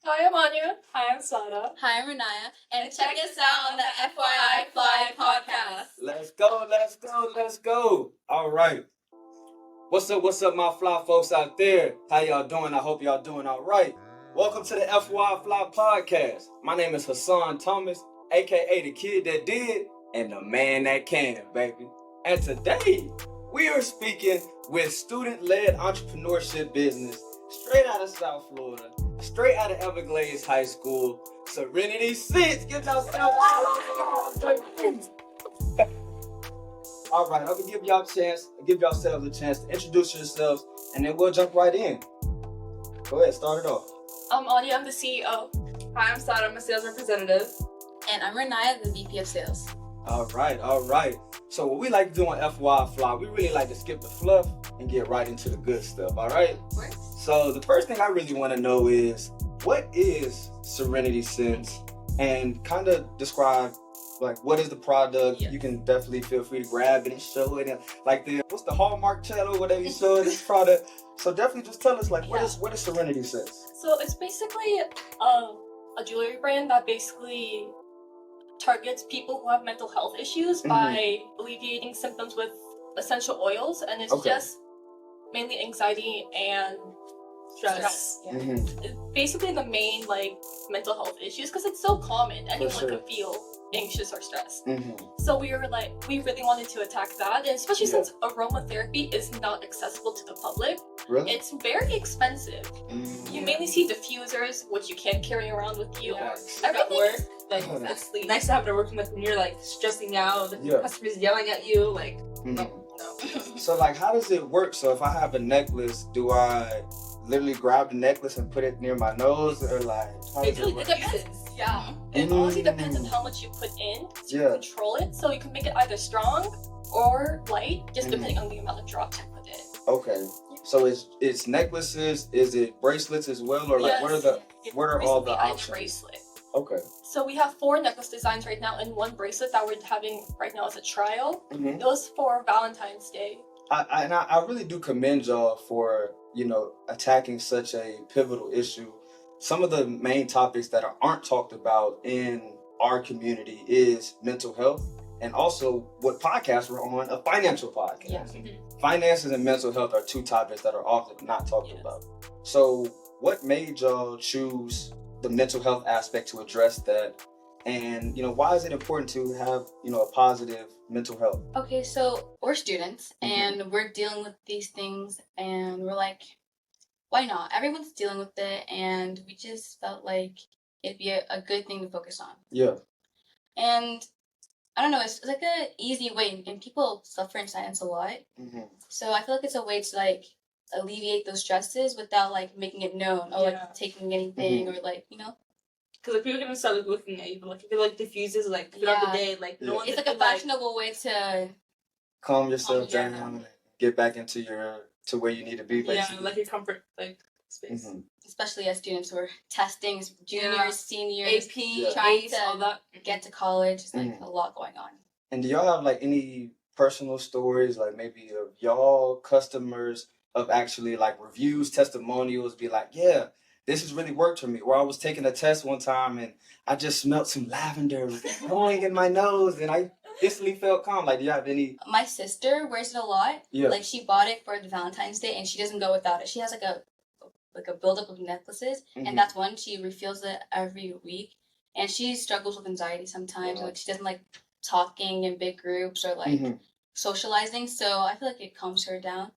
Hi, I'm Anya. Hi, I'm Sada. Hi, I'm Renaya, and check us out on the FYI Fly podcast. Let's go. All right. What's up, my fly folks out there? How y'all doing? I hope y'all doing all right. Welcome to the FYI Fly podcast. My name is Hassan Thomas, aka the kid that did and the man that can, baby. And today, we are speaking with student-led entrepreneurship business straight out of South Florida, straight out of Everglades High School, Serenity Scents. Give yourself All right, I'm gonna give yourselves a chance to introduce yourselves, and then we'll jump right in. Go ahead, start it off. I'm Anya. I'm the CEO. Hi, I'm Sada. I'm a sales representative. And I'm Renaya, the VP of Sales. All right. So what we like to do on FY Fly, we really like to skip the fluff and get right into the good stuff, all right? Of course. So the first thing I really want to know is, what is Serenity Scents? And kind of describe, like, what is the product? Yes. You can definitely feel free to grab it and show it. And like, what's the Hallmark channel, whatever you show this product. So definitely just tell us, like, what is Serenity Scents? So it's basically a jewelry brand that basically targets people who have mental health issues by alleviating symptoms with essential oils, and it's just mainly anxiety and stress. Yeah. It's basically the main mental health issues because it's so common. Anyone could feel anxious or stressed. So we really wanted to attack that, and especially since aromatherapy is not accessible to the public. Really? It's very expensive. You mainly see diffusers, which you can't carry around with you. Yeah. Or At work, it's it's nice to have it working with when you're stressing out, the customers yelling at you, no. So how does it work? So if I have a necklace, do I literally grab the necklace and put it near my nose, or how does it work? It depends. Yeah. It honestly depends on how much you put in to control it. So you can make it either strong or light, just depending on the amount of drops you put in. Okay. So it's necklaces, is it bracelets as well, or what are all the options? Bracelet. Okay. So we have 4 necklace designs right now, and 1 bracelet that we're having right now as a trial. It was for Valentine's Day. I really do commend y'all for, attacking such a pivotal issue. Some of the main topics that aren't talked about in our community is mental health, and also what podcast we're on, a financial podcast. Yeah. Finances and mental health are 2 topics that are often not talked about. So what made y'all choose the mental health aspect to address that? And, why is it important to have, a positive mental health? Okay, so we're students, and we're dealing with these things, and we're like, why not? Everyone's dealing with it, and we just felt like it'd be a good thing to focus on. Yeah. And I don't know, it's like an easy way, and people suffer in silence a lot. So I feel like it's a way to alleviate those stresses without making it known or taking anything or Because people can start looking at you, but if it diffuses throughout the day, no one. It's a fashionable way to calm yourself down and get back into to where you need to be, basically. Yeah, your comfort space. Especially as students who are testing, juniors, seniors, AP, trying to all that. get to college. It's a lot going on. And do y'all have any personal stories, maybe of y'all customers, of actually reviews, testimonials, be yeah, this has really worked for me? Or I was taking a test one time and I just smelled some lavender going in my nose and I instantly felt calm. Do you have any? My sister wears it a lot. Yeah. She bought it for the Valentine's Day and she doesn't go without it. She has a buildup of necklaces, and that's one. She refills it every week, and she struggles with anxiety sometimes. She doesn't like talking in big groups or socializing, so I feel like it calms her down.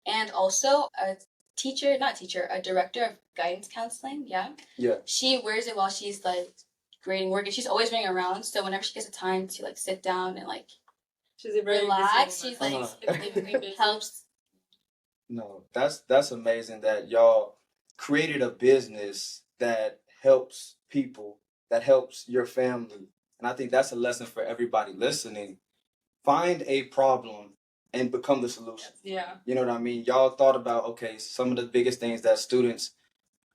And also a director of guidance counseling, she wears it while she's grading work, and she's always running around, so whenever she gets a time to sit down and she's a very relax, she's helps. No, that's amazing that y'all created a business that helps people, that helps your family. And I think that's a lesson for everybody listening. Find a problem and become the solution. Yeah. You know what I mean? Y'all thought about, some of the biggest things that students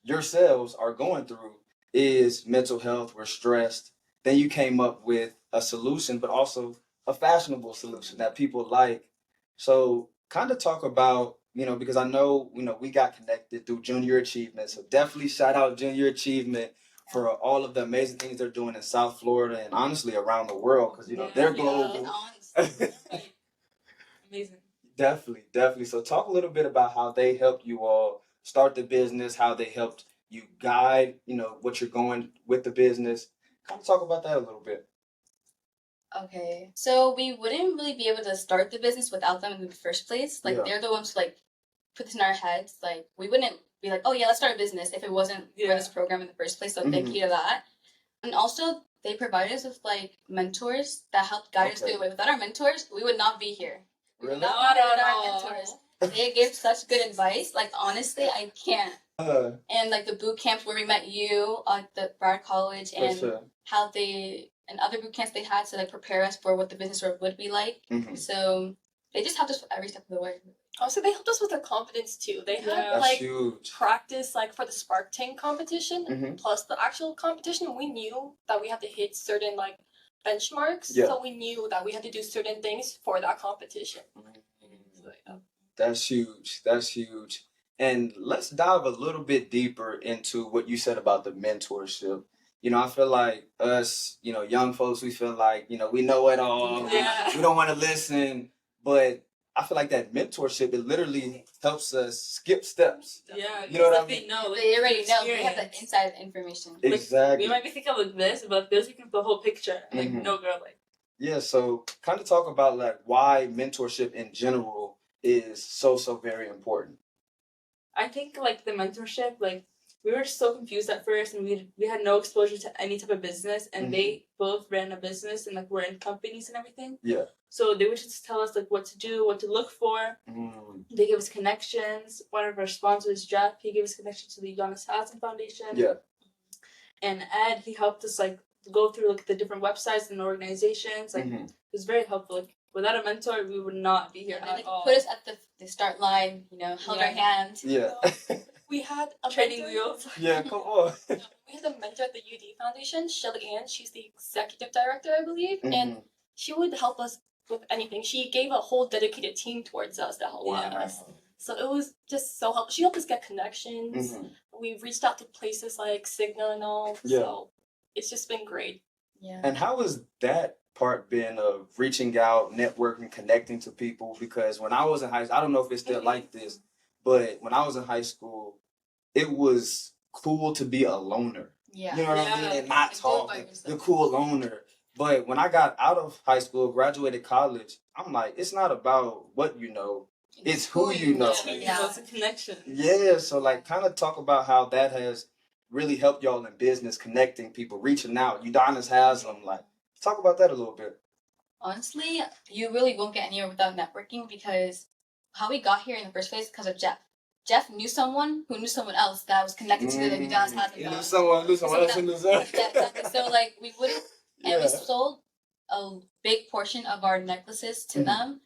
yourselves are going through is mental health, we're stressed. Then you came up with a solution, but also a fashionable solution that people like. So kind of talk about You know, because I know, we got connected through Junior Achievement. So definitely shout out Junior Achievement for all of the amazing things they're doing in South Florida and honestly around the world because, they're global. Amazing. Definitely, definitely. So talk a little bit about how they helped you all start the business, how they helped you guide, what you're going with the business. Kind of talk about that a little bit. Okay, so we wouldn't really be able to start the business without them in the first place. Like, they're the ones who, like, put this in our heads. Like, we wouldn't be like, oh yeah, let's start a business if it wasn't for this program in the first place. So thank you to that. And also, they provided us with, like, mentors that helped guide us through the way. Without our mentors, we would not be here. Really? Not without our mentors. They gave such good advice. Like, honestly, I can't. And, like, the boot camps where we met you, like, the Broward College, and how they, and other boot camps they had to, like, prepare us for what the business would be like. So they just helped us every step of the way. Also, they helped us with our confidence too. They had practice for the Spark Tank competition, plus the actual competition. We knew that we had to hit certain benchmarks, so we knew that we had to do certain things for that competition. That's huge. That's huge. And let's dive a little bit deeper into what you said about the mentorship. I feel like us, young folks, we feel like, we know it all. We don't want to listen. But I feel like that mentorship, it literally helps us skip steps. Yeah. You know what I mean? They already know. They have the inside information. Exactly. We might be thinking like this, but they're thinking the whole picture. No girl, Yeah, so kind of talk about why mentorship in general is so very important. I think the mentorship, we were so confused at first, and we had no exposure to any type of business, and they both ran a business and were in companies and everything. Yeah. So they would just tell us what to do, what to look for. They gave us connections. One of our sponsors, Jeff, he gave us connection to the Hassan Foundation. Yeah. And Ed, he helped us go through the different websites and organizations. It was very helpful. Without a mentor, we would not be here at all. Put us at the start line, held our hand. Yeah. We had a training wheels. Yeah, come on. We had a mentor at the UD Foundation, Shelly Ann. She's the executive director, I believe, and she would help us with anything. She gave a whole dedicated team towards us to help us. So it was just so helpful. She helped us get connections. We reached out to places like Cigna and all. Yeah. So it's just been great. Yeah. And how has that part been of reaching out, networking, connecting to people? Because when I was in high school, I don't know if it's still like this, but when I was in high school, it was cool to be a loner. Yeah. You know what I mean? And not talk. The cool loner. But when I got out of high school, graduated college, I'm like, it's not about what you know. It's who you know. Yeah. It's a connection. Yeah. So kind of talk about how that has really helped y'all in business, connecting people, reaching out. Udonis has them. Talk about that a little bit. Honestly, you really won't get anywhere without networking, because how we got here in the first place is because of Jeff. Jeff knew someone who knew someone else that was connected to the Udonis had. He knew someone else who knew someone. Exactly. So we wouldn't, and we sold a big portion of our necklaces to them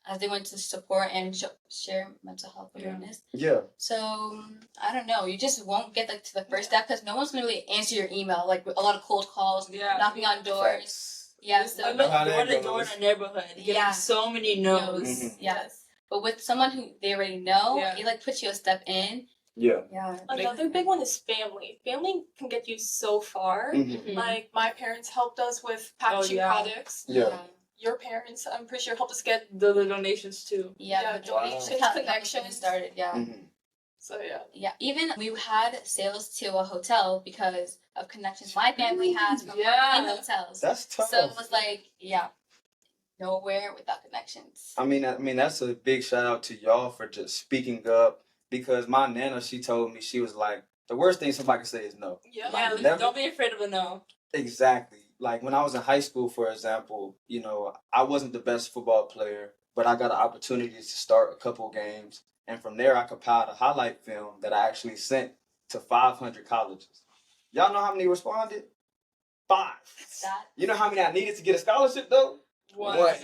as they went to support and share mental health awareness. Yeah. So I don't know. You just won't get to the first step, because no one's gonna really answer your email. A lot of cold calls, knocking on doors. Yeah. So door to door in a neighborhood. Getting so many no's. Yes. But with someone who they already know, it puts you a step in. Yeah. Yeah. Another big one is family. Family can get you so far. My parents helped us with packaging products. Yeah. Your parents, I'm pretty sure, helped us get the donations too. Yeah, donations, connections. Started, So yeah. Yeah, even we had sales to a hotel because of connections my family has from in hotels. That's tough. So it was nowhere without connections. I mean, that's a big shout out to y'all for just speaking up, because my nana, she told me, she was like, the worst thing somebody can say is no. Yeah, don't be afraid of a no. Exactly. When I was in high school, for example, I wasn't the best football player, but I got an opportunity to start a couple games. And from there, I compiled a highlight film that I actually sent to 500 colleges. Y'all know how many responded? 5. You know how many I needed to get a scholarship, though? 1.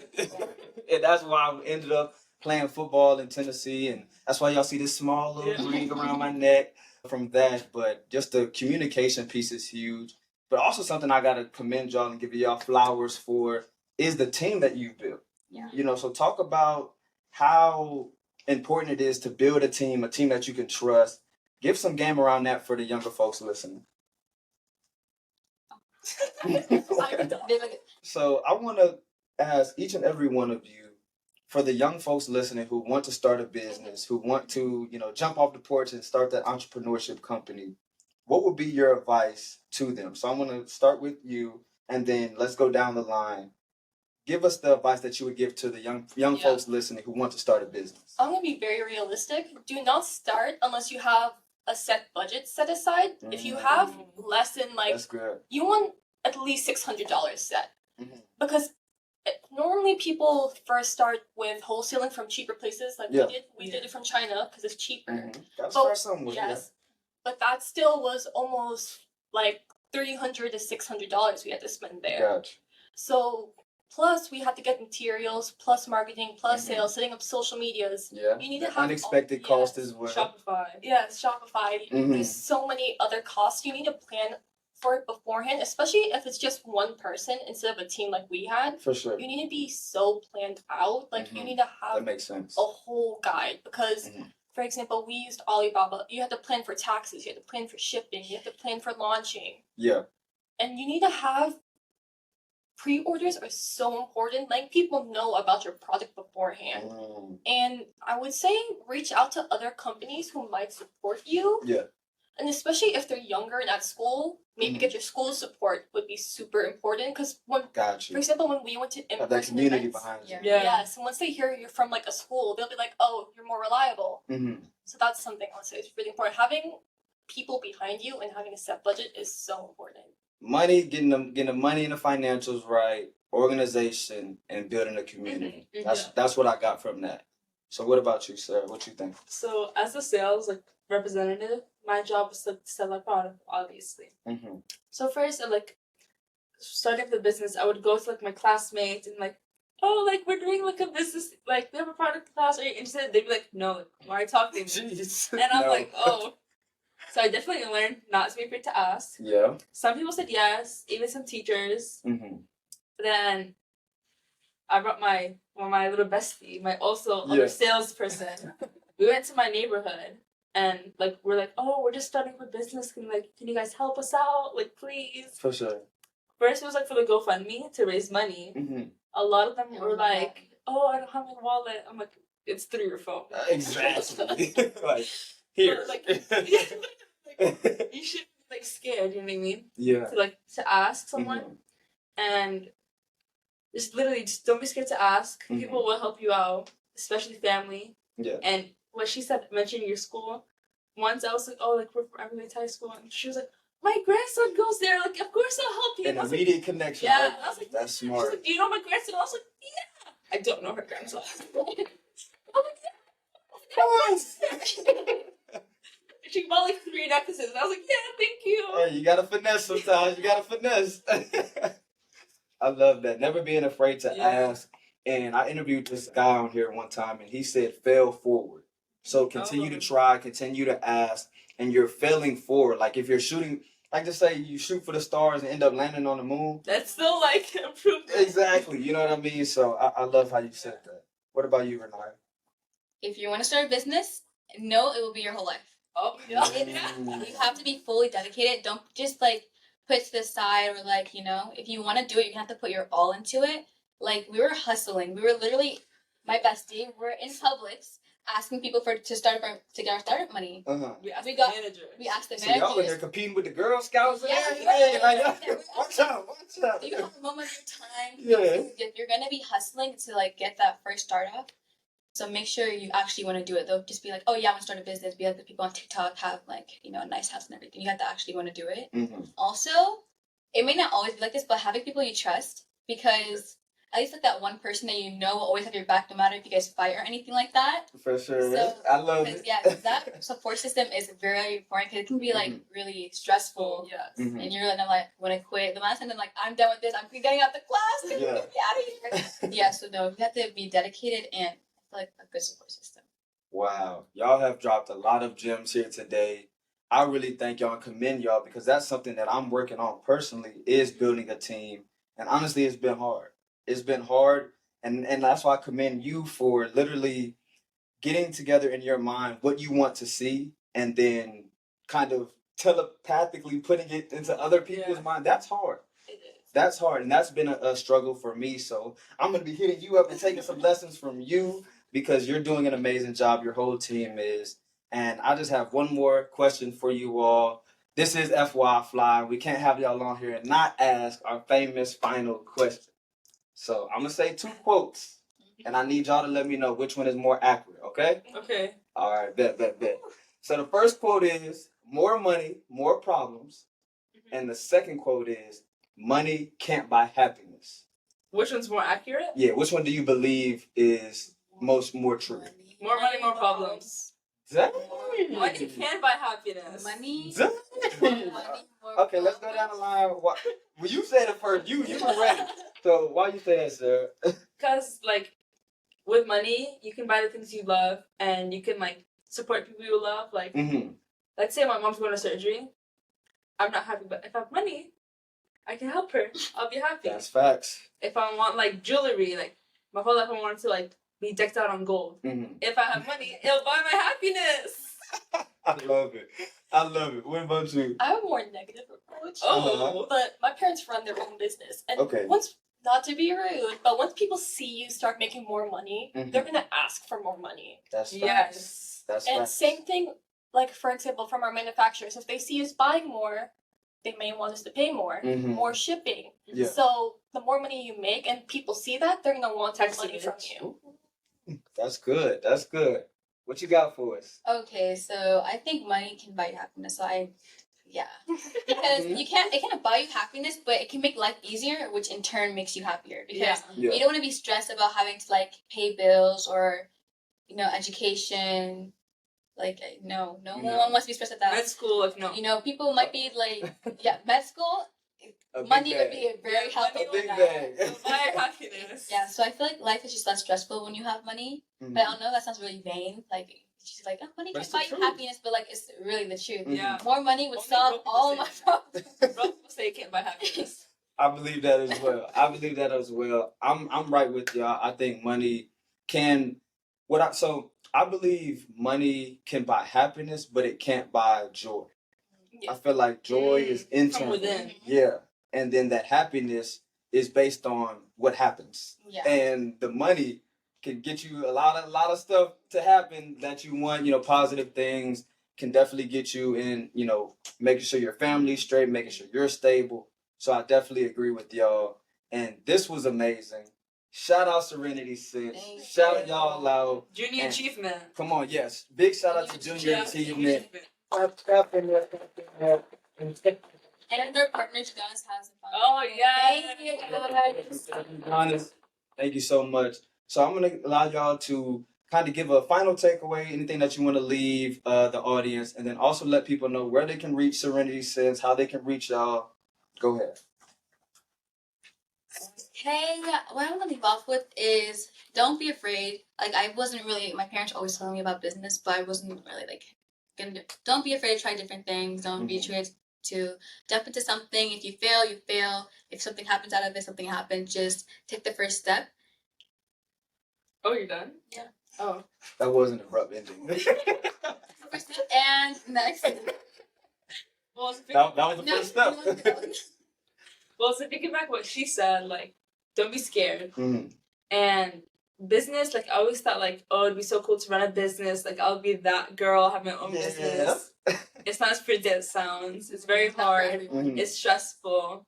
And that's why I ended up playing football in Tennessee. And that's why y'all see this small little ring around my neck from that. But just the communication piece is huge. But also something I got to commend y'all and give y'all flowers for is the team that you've built. Yeah. So talk about how important it is to build a team that you can trust. Give some game around that for the younger folks listening. So I want to ask each and every one of you, for the young folks listening who want to start a business, who want to, jump off the porch and start that entrepreneurship company, what would be your advice to them? So I'm going to start with you, and then let's go down the line. Give us the advice that you would give to the young folks listening who want to start a business. I'm going to be very realistic. Do not start unless you have a set budget set aside. If you have less than, That's good. you want at least $600 set. Because normally people first start with wholesaling from cheaper places, like we did it from China because it's cheaper. Gotta start somewhere. Yes, but that still was almost like $300 to $600 we had to spend there. Gotcha. So plus we had to get materials, plus marketing, plus sales, setting up social medias. Yeah, you need to have unexpected cost as well. Shopify. Yes, Shopify. There's so many other costs. You need to plan for it beforehand, especially if it's just one person instead of a team like we had. For sure. You need to be so planned out. You need to have that makes sense. a whole guide because, for example, we used Alibaba. You have to plan for taxes. You have to plan for shipping. You have to plan for launching. Yeah. And you need to have pre-orders are so important. Letting people know about your product beforehand. And I would say reach out to other companies who might support you. Yeah. And especially if they're younger and at school, maybe get your school support would be super important. Because for example, when we went to have that community events, behind you. Yes, and once they hear you're from a school, they'll be like, "Oh, you're more reliable." So that's something I would say is really important. Having people behind you and having a set budget is so important. Money, getting the money and the financials right, organization, and building a community. That's what I got from that. So what about you, Sarah? What you think? So as a sales representative, my job is to sell my product, obviously. So first, starting the business, I would go to my classmates and we're doing a business, we have a product class, are you interested? They'd be like, no, why are you talking to me? And I'm like, oh. So I definitely learned not to be afraid to ask. Yeah. Some people said yes, even some teachers. But then I brought my little bestie, my other salesperson. We went to my neighborhood and we're like, oh, we're just starting a business. Can you guys help us out? Please. For sure. First it was for the GoFundMe to raise money. A lot of them were like, oh, I don't have my wallet. I'm like, it's through your phone. Exactly. Here. You should be scared, you know what I mean? Yeah. To ask someone. And just literally don't be scared to ask. People will help you out, especially family. Yeah. And what she said, mentioning your school, once I was like, oh, we're from Everglades High School, and she was like, my grandson goes there, of course I'll help you. An immediate connection. Yeah. I was like, that's smart. She was like, do you know my grandson? I was like, yeah. I don't know her grandson. I'm like, yeah. She bought 3 necklaces, and I was like, yeah, thank you. Hey, you gotta finesse sometimes. You gotta finesse. I love that. Never being afraid to ask. And I interviewed this guy on here one time, and he said, fail forward. So continue to try, continue to ask, and you're failing forward. If you're shooting, just say you shoot for the stars and end up landing on the moon. That's still improvement. Exactly. You know what I mean? So I love how you said that. What about you, Renata? If you want to start a business, know it will be your whole life. Oh, yeah. You have to be fully dedicated. Don't just put it to the side or if you want to do it, you have to put your all into it. We were hustling. We were literally, my bestie, we're in Publix asking people to get our startup money. We asked the managers. So y'all in there competing with the Girl Scouts? Watch out. Do you have a moment of your time? Yeah. If you're going to be hustling to get that first startup, so make sure you actually want to do it. Don't just be like, oh yeah, I want to start a business. Be like the people on TikTok have a nice house and everything. You have to actually want to do it. Also, it may not always be like this, but having people you trust, because at least that one person that will always have your back no matter if you guys fight or anything like that. For sure. So, I love it. Yeah, that support system is very important because it can be really stressful. Yes. And you're want to quit. The last time I'm done with this. I'm getting out the class. Get me out of here. Yeah. So no, you have to be dedicated and a good support system. Wow. Y'all have dropped a lot of gems here today. I really thank y'all and commend y'all because that's something that I'm working on personally is building a team. And honestly, it's been hard. It's been hard. And that's why I commend you for literally getting together in your mind what you want to see and then kind of telepathically putting it into other people's mind, that's hard. It is. That's hard, and that's been a struggle for me. So I'm going to be hitting you up and taking some lessons from you because you're doing an amazing job. Your whole team is. And I just have one more question for you all. This is FY Fly. We can't have y'all on here and not ask our famous final question. So I'm going to say 2 quotes, and I need y'all to let me know which one is more accurate, okay? Okay. All right, bet. So the first quote is, more money, more problems. And the second quote is, money can't buy happiness. Which one's more accurate? Yeah, which one do you believe is more true? More money, more problems. Dang. Money can buy happiness. Money. Dang. Money, more Okay, let's go down the line. Well, you said it first. You were ready. So why you say that, sir? Because, like, with money, you can buy the things you love, and you can, like, support people you love. Like, let's say my mom's going to surgery. I'm not happy, but if I have money, I can help her. I'll be happy. That's facts. If I want, like, jewelry, like, my whole life I wanted to, like, be decked out on gold. If I have money, it'll buy my happiness. I love it. What about you? I have a more negative approach. Oh. But my parents run their own business. And Okay. once, not to be rude, but once people see you start making more money, they're going to ask for more money. That's facts. Yes. That's And facts. same thing, like, for example, from our manufacturers. If they see us buying more, they may want us to pay more. More shipping. Yeah. So the more money you make and people see that, they're going to want more money from you. That's good. What you got for us? Okay, so I think money can buy you happiness. So because it can't buy you happiness, but it can make life easier, which in turn makes you happier. Because you don't want to be stressed about having to like pay bills or, education. Like no one wants to be stressed at that. Med school, like, no. People might be like, med school. Money would be a very helpful. A big bag. Buy happiness. Yeah, so I feel like life is just less stressful when you have money. But I don't know, that sounds really vain. Like, she's like, money can buy you happiness, but like, it's really the truth. Yeah. More money would Only solve broke people all say my that. problems. Broke people say it can't buy happiness. I believe that as well. I'm right with y'all. I think money can. I believe money can buy happiness, but it can't buy joy. Yeah. I feel like joy is internal. From within. Yeah. And then that happiness is based on what happens. Yeah. And the money can get you a lot of stuff to happen that you want, positive things can definitely get you in, making sure your family's straight, making sure you're stable. So I definitely agree with y'all. And this was amazing. Shout out Serenity Scents. Shout y'all out. Junior achievement. Come on, yes. Big shout out to Junior Achievement. And their partner, to be honest, has fun. Oh, yeah. Thank you so much. So I'm going to allow y'all to kind of give a final takeaway, anything that you want to leave the audience, and then also let people know where they can reach Serenity Scents, how they can reach y'all. Go ahead. Okay, what I'm gonna leave off with is don't be afraid. Like, my parents always telling me about business, but I wasn't really like, don't be afraid to try different things. Don't be afraid to jump into something. If you fail, you fail. If something happens out of it, something happens. Just take the first step. Oh, you're done? Yeah. Oh. That was an abrupt ending. First step, and next. Well, that was the first step. Well, so thinking back what she said, like, don't be scared. Mm-hmm. And business, like, I always thought, like, oh, it'd be so cool to run a business. Like, I'll be that girl, have my own business. It's not as pretty as it sounds. It's very hard. Mm-hmm. It's stressful.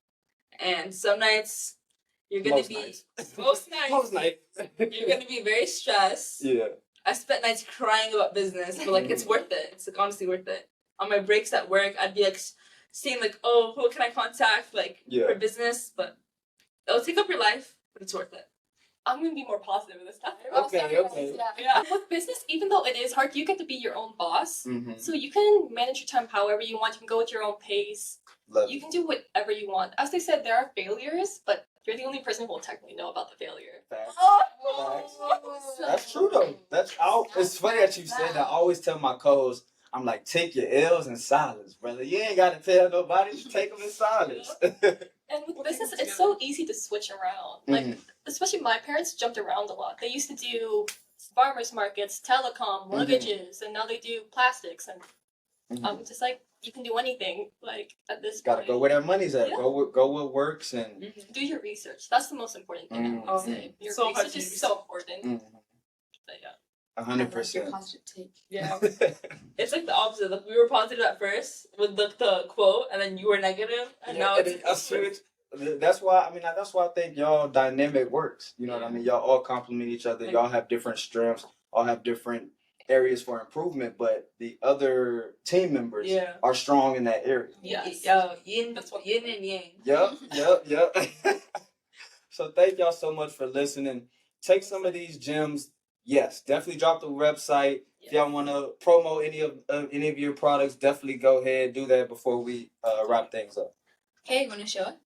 And some nights, you're going to be... Most nights. You're going to be very stressed. Yeah. I spent nights crying about business, but, like, it's worth it. It's, like, honestly worth it. On my breaks at work, I'd be, like, seeing, like, oh, who can I contact, like, for business? But it'll take up your life, but it's worth it. I'm going to be more positive this time. Okay. Yeah. With business, even though it is hard, you get to be your own boss. Mm-hmm. So you can manage your time however you want. You can go at your own pace. You can do whatever you want. As they said, there are failures, but you're the only person who will technically know about the failure. Facts. Oh, That's true, though. It's funny that you said that. I always tell my co-hosts, I'm like, take your L's in silence, brother. You ain't got to tell nobody. Just take them in silence. And with business, it's so easy to switch around. Like, especially my parents jumped around a lot. They used to do farmers markets, telecom, mortgages, and now they do plastics. And just like, you can do anything, like, at this point. Gotta go where their money's at. Yeah. Go what works and do your research. That's the most important thing, I would say. Your So research is so important. But yeah. 100%. Positive take. Yeah. It's like the opposite. Like, we were positive at first with the quote, and then you were negative, and now it's I switch. That's why I think y'all dynamic works. You know what I mean? Y'all all complement each other. Y'all have different strengths. All have different areas for improvement, but the other team members are strong in that area. Yin and yang. Yep. So thank y'all so much for listening. Take some of these gems. Yes, definitely drop the website. If y'all want to promote any of your products, definitely go ahead, do that before we wrap things up. Okay, you want to show it?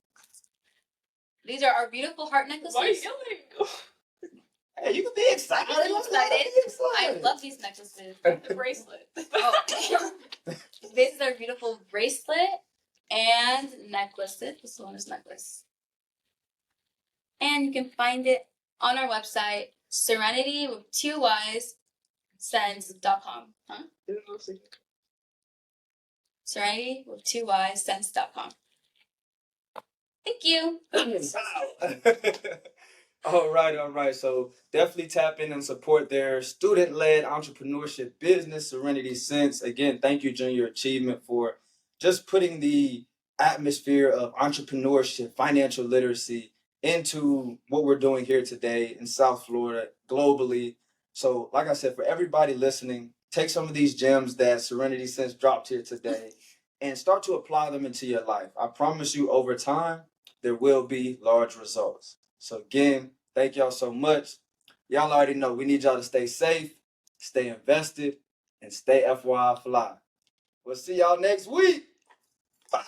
These are our beautiful heart necklaces. Why are you yelling? Hey, you can be excited. I'm excited. I love these necklaces. The bracelet. Oh, this is our beautiful bracelet and necklaces. This one is necklace. And you can find it on our website, Serenity with 2 Y's, Scents.com. Huh? Serenity with 2 Y's, Scents.com. Thank you. All right. So definitely tap in and support their student-led entrepreneurship business, Serenity Scents. Again, thank you, Junior Achievement, for just putting the atmosphere of entrepreneurship, financial literacy into what we're doing here today in South Florida, globally. So, like I said, for everybody listening, take some of these gems that Serenity Scents dropped here today and start to apply them into your life. I promise you, over time, there will be large results. So again, thank y'all so much. Y'all already know we need y'all to stay safe, stay invested, and stay FYI fly. We'll see y'all next week. Bye.